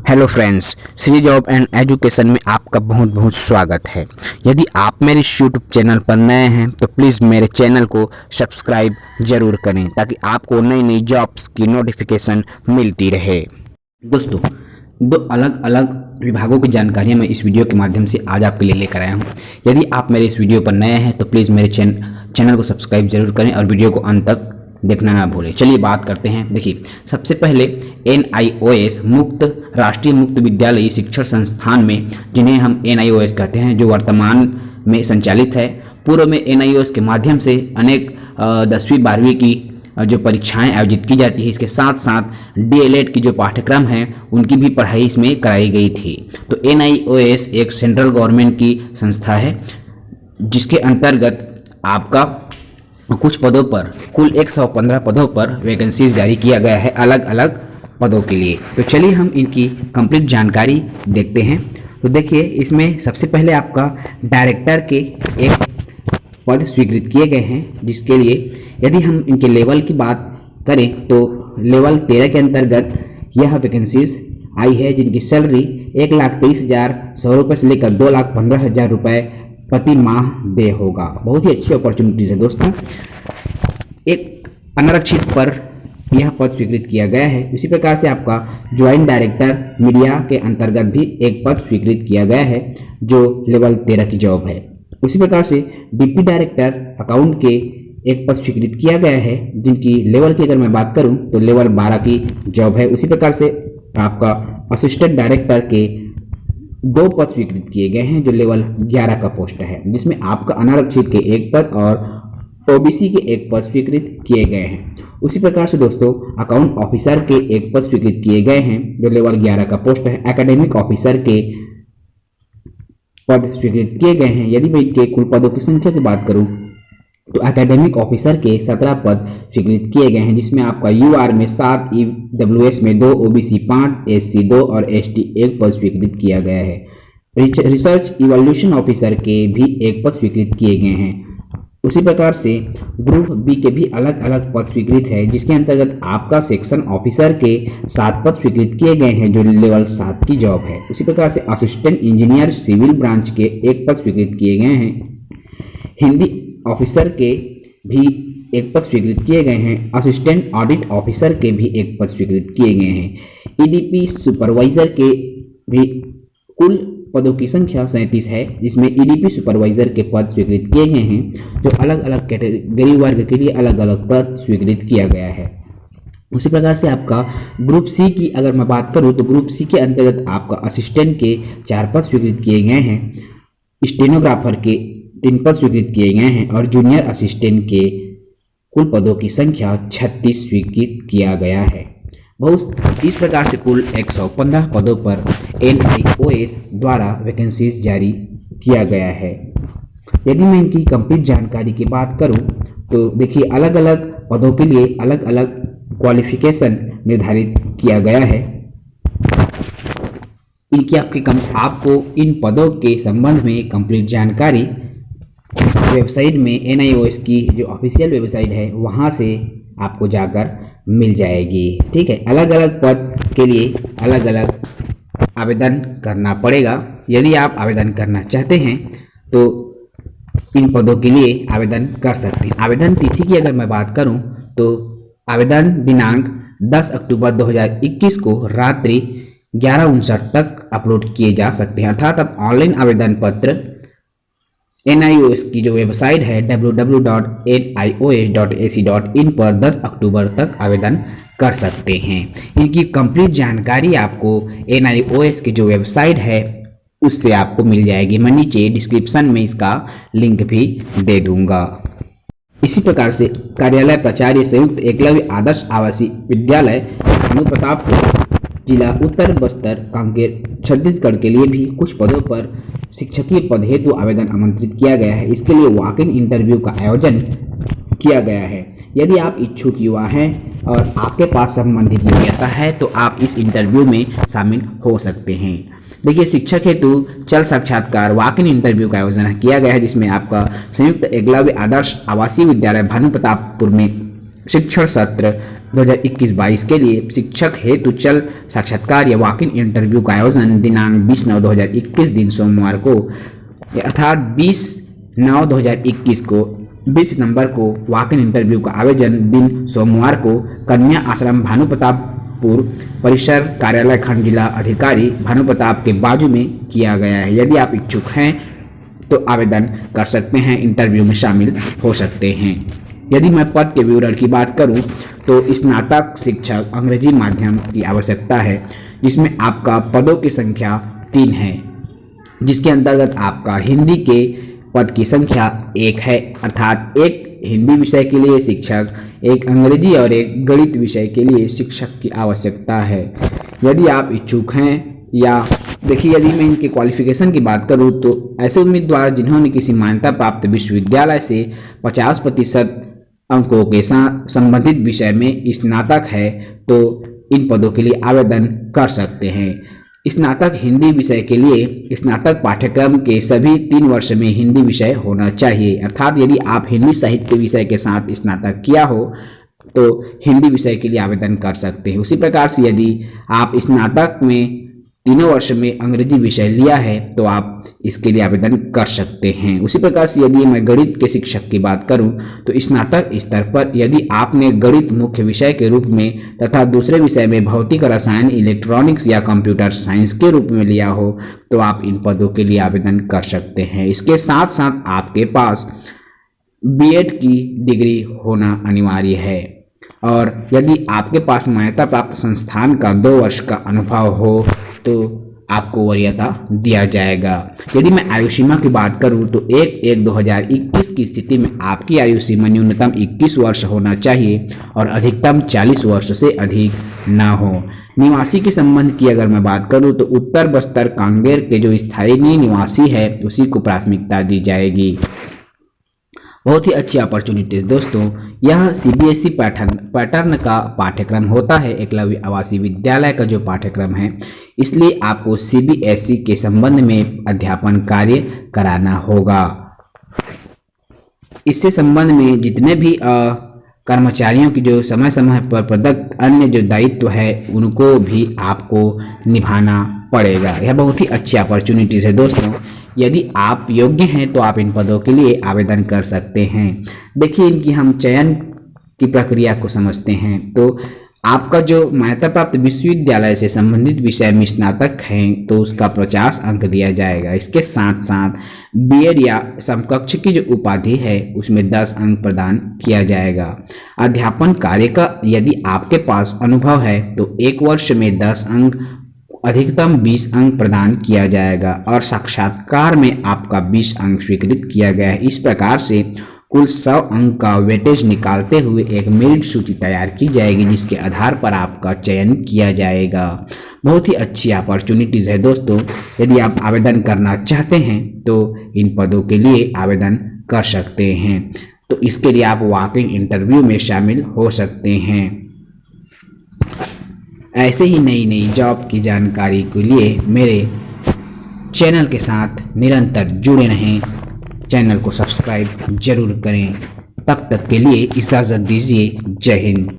Hello friends, C job and education में आपका बहुत बहुत स्वागत है। यदि आप मेरे यूट्यूब चैनल पर नए हैं तो प्लीज़ मेरे चैनल को सब्सक्राइब ज़रूर करें ताकि आपको नई नई जॉब्स की नोटिफिकेशन मिलती रहे। दोस्तों, दो अलग अलग विभागों की जानकारियां मैं इस वीडियो के माध्यम से आज आपके लिए लेकर आया हूं। यदि आप मेरे इस वीडियो पर नए हैं तो प्लीज़ मेरे चैनल को सब्सक्राइब जरूर करें और वीडियो को अंत तक देखना ना भूलें। चलिए बात करते हैं। देखिए, सबसे पहले NIOS मुक्त राष्ट्रीय मुक्त विद्यालयी शिक्षण संस्थान में, जिन्हें हम NIOS कहते हैं, जो वर्तमान में संचालित है। पूर्व में NIOS के माध्यम से अनेक 10वीं 12वीं की जो परीक्षाएं आयोजित की जाती है, इसके साथ साथ DLED की जो पाठ्यक्रम है उनकी भी पढ़ाई इसमें कराई गई थी। तो NIOS एक सेंट्रल गवर्नमेंट की संस्था है जिसके अंतर्गत आपका कुछ पदों पर, कुल 115 पदों पर वैकेंसीज जारी किया गया है अलग अलग पदों के लिए। तो चलिए हम इनकी कंप्लीट जानकारी देखते हैं। तो देखिए, इसमें सबसे पहले आपका डायरेक्टर के एक पद स्वीकृत किए गए हैं, जिसके लिए यदि हम इनके लेवल की बात करें तो लेवल 13 के अंतर्गत यह वैकेंसीज आई है, जिनकी सैलरी 1,23,100 रुपये से लेकर 2,15,000 रुपये प्रति माह दे होगा। बहुत ही अच्छी अपॉर्चुनिटीज है दोस्तों। एक अनारक्षित पर यह पद स्वीकृत किया गया है। इसी प्रकार से आपका ज्वाइंट डायरेक्टर मीडिया के अंतर्गत भी एक पद स्वीकृत किया गया है, जो लेवल 13 की जॉब है। उसी प्रकार से डिप्टी डायरेक्टर अकाउंट के एक पद स्वीकृत किया गया है, जिनकी लेवल की अगर मैं बात करूं तो लेवल 12 की जॉब है। उसी प्रकार से आपका असिस्टेंट डायरेक्टर के 2 पद स्वीकृत किए गए हैं, जो लेवल 11 का पोस्ट है, जिसमें आपका अनारक्षित के एक पद और OBC के एक पद स्वीकृत किए गए हैं। उसी प्रकार से दोस्तों, अकाउंट ऑफिसर के एक पद स्वीकृत किए गए हैं, जो लेवल 11 का पोस्ट है। एकेडमिक ऑफिसर के पद स्वीकृत किए गए हैं। यदि मैं इनके कुल पदों की संख्या की बात करूं तो एकेडमिक ऑफिसर के 17 पद स्वीकृत किए गए हैं, जिसमें आपका UR में 7, EWS में 2, OBC 5, SC 2 और ST 1 पद स्वीकृत किया गया है। रिसर्च इवोल्यूशन ऑफिसर के भी एक पद स्वीकृत किए गए हैं। उसी प्रकार से ग्रुप B के भी अलग अलग पद स्वीकृत है, जिसके अंतर्गत आपका सेक्शन ऑफिसर के 7 पद स्वीकृत किए गए हैं, जो लेवल 7 की जॉब है। उसी प्रकार से असिस्टेंट इंजीनियर सिविल ब्रांच के एक पद स्वीकृत किए गए हैं। हिंदी ऑफिसर के भी एक पद स्वीकृत किए गए हैं। असिस्टेंट ऑडिट ऑफिसर के भी एक पद स्वीकृत किए गए हैं। EDP सुपरवाइजर के भी कुल पदों की संख्या 37 है, जिसमें EDP सुपरवाइजर के पद स्वीकृत किए गए हैं, जो अलग अलग कैटेगरी वर्ग के लिए अलग अलग पद स्वीकृत किया गया है। उसी प्रकार से आपका ग्रुप C की अगर मैं बात करूं तो ग्रुप C के अंतर्गत आपका असिस्टेंट के 4 पद स्वीकृत किए गए हैं। स्टेनोग्राफर के 3 पद स्वीकृत किए गए हैं और जूनियर असिस्टेंट के कुल पदों की संख्या 36 स्वीकृत किया गया है। बहुत इस प्रकार से कुल 115 पदों पर NIOS द्वारा वैकेंसीज जारी किया गया है। यदि मैं इनकी कंप्लीट जानकारी की बात करूं तो देखिए, अलग अलग पदों के लिए अलग अलग क्वालिफिकेशन निर्धारित किया गया है। इनकी आपको इन पदों के संबंध में कंप्लीट जानकारी वेबसाइट में NIOS की जो ऑफिशियल वेबसाइट है वहाँ से आपको जाकर मिल जाएगी। ठीक है, अलग अलग पद के लिए अलग अलग आवेदन करना पड़ेगा। यदि आप आवेदन करना चाहते हैं तो इन पदों के लिए आवेदन कर सकते हैं। आवेदन तिथि की अगर मैं बात करूं तो आवेदन दिनांक 10 अक्टूबर 2021 को रात्रि 11:59 तक अपलोड किए जा सकते हैं। अर्थात आप ऑनलाइन आवेदन पत्र NIOS की जो वेबसाइट है www.nios.ac.in पर 10 अक्टूबर तक आवेदन कर सकते हैं। इनकी कंप्लीट जानकारी आपको NIOS की जो वेबसाइट है उससे आपको मिल जाएगी। मैं नीचे डिस्क्रिप्शन में इसका लिंक भी दे दूंगा। इसी प्रकार से कार्यालय प्राचार्य संयुक्त एकलव्य आदर्श आवासीय विद्यालय अनुप्रतापपुर, जिला उत्तर बस्तर, कांकेर, छत्तीसगढ़ के लिए भी कुछ पदों पर शिक्षकीय पद हेतु आवेदन आमंत्रित किया गया है। इसके लिए वॉक इन इंटरव्यू का आयोजन किया गया है। यदि आप इच्छुक युवा हैं और आपके पास संबंधित योग्यता है तो आप इस इंटरव्यू में शामिल हो सकते हैं। देखिए, शिक्षक हेतु चल साक्षात्कार वॉक इन इंटरव्यू का आयोजन किया गया है, जिसमें आपका संयुक्त एकलव्य आदर्श आवासीय विद्यालय भानु प्रतापपुर में शिक्षण सत्र 2021-22 के लिए शिक्षक हेतु चल साक्षात्कार या वॉक इन इंटरव्यू का आयोजन दिनांक 20/9/2021 दिन सोमवार को अर्थात 20/9/2021 को 20 सितंबर को वॉक इन इंटरव्यू का आयोजन दिन सोमवार को कन्या आश्रम भानुप्रतापपुर परिसर कार्यालय खंड जिला अधिकारी भानुप्रताप के बाजू में किया गया है। यदि आप इच्छुक हैं तो आवेदन कर सकते हैं, इंटरव्यू में शामिल हो सकते हैं। यदि मैं पद के विवरण की बात करूं तो स्नातक शिक्षक अंग्रेजी माध्यम की आवश्यकता है, जिसमें आपका पदों की संख्या 3 है, जिसके अंतर्गत आपका हिंदी के पद की संख्या 1 है, अर्थात एक हिंदी विषय के लिए शिक्षक, एक अंग्रेजी और एक गणित विषय के लिए शिक्षक की आवश्यकता है। यदि आप इच्छुक हैं या देखिए, यदि मैं इनके क्वालिफिकेशन की बात करूं तो ऐसे उम्मीदवार जिन्होंने किसी मान्यता प्राप्त विश्वविद्यालय से 50% अंकों के साथ संबंधित विषय में स्नातक है तो इन पदों के लिए आवेदन कर सकते हैं। स्नातक हिंदी विषय के लिए स्नातक पाठ्यक्रम के सभी 3 वर्ष में हिंदी विषय होना चाहिए, अर्थात यदि आप हिंदी साहित्य विषय के साथ स्नातक किया हो तो हिंदी विषय के लिए आवेदन कर सकते हैं। उसी प्रकार से यदि आप स्नातक में 3 वर्ष में अंग्रेजी विषय लिया है तो आप इसके लिए आवेदन कर सकते हैं। उसी प्रकार से यदि मैं गणित के शिक्षक की बात करूं तो स्नातक स्तर पर यदि आपने गणित मुख्य विषय के रूप में तथा दूसरे विषय में भौतिक रसायन, इलेक्ट्रॉनिक्स या कंप्यूटर साइंस के रूप में लिया हो तो आप इन पदों के लिए आवेदन कर सकते हैं। इसके साथ साथ आपके पास बीएड की डिग्री होना अनिवार्य है और यदि आपके पास मान्यता प्राप्त संस्थान का 2 वर्ष का अनुभव हो तो आपको वरीयता दिया जाएगा। यदि मैं आयु सीमा की बात करूं तो 1/1/2021 की स्थिति में आपकी आयु सीमा न्यूनतम 21 वर्ष होना चाहिए और अधिकतम 40 वर्ष से अधिक ना हो। निवासी के संबंध की अगर मैं बात करूं तो उत्तर बस्तर कांगेर के जो स्थायी निवासी है उसी को प्राथमिकता दी जाएगी। बहुत ही अच्छी अपॉर्चुनिटीज दोस्तों। यह सीबीएसई पैटर्न का पाठ्यक्रम होता है, एकलव्य आवासीय विद्यालय का जो पाठ्यक्रम है, इसलिए आपको सीबीएसई के संबंध में अध्यापन कार्य कराना होगा। इससे संबंध में जितने भी कर्मचारियों की जो समय समय पर प्रदत्त अन्य जो दायित्व है उनको भी आपको निभाना पड़ेगा। यह बहुत ही अच्छी अपॉर्चुनिटीज है दोस्तों। यदि आप योग्य हैं तो आप इन पदों के लिए आवेदन कर सकते हैं। देखिए, इनकी हम चयन की प्रक्रिया को समझते हैं तो आपका जो मान्यता प्राप्त विश्वविद्यालय से संबंधित विषय में स्नातक हैं तो उसका 50 अंक दिया जाएगा। इसके साथ साथ बीएड या समकक्ष की जो उपाधि है उसमें 10 अंक प्रदान किया जाएगा। अध्यापन कार्य का यदि आपके पास अनुभव है तो 1 वर्ष में 10 अंक, अधिकतम 20 अंक प्रदान किया जाएगा और साक्षात्कार में आपका 20 अंक स्वीकृत किया गया है। इस प्रकार से कुल 100 अंक का वेटेज निकालते हुए एक मेरिट सूची तैयार की जाएगी, जिसके आधार पर आपका चयन किया जाएगा। बहुत ही अच्छी अपॉर्चुनिटीज़ है दोस्तों। यदि आप आवेदन करना चाहते हैं तो इन पदों के लिए आवेदन कर सकते हैं। तो इसके लिए आप वॉक इन इंटरव्यू में शामिल हो सकते हैं। ऐसे ही नई जॉब की जानकारी के लिए मेरे चैनल के साथ निरंतर जुड़े रहें। चैनल को सब्सक्राइब जरूर करें। तब तक के लिए इजाज़त दीजिए। जय हिंद।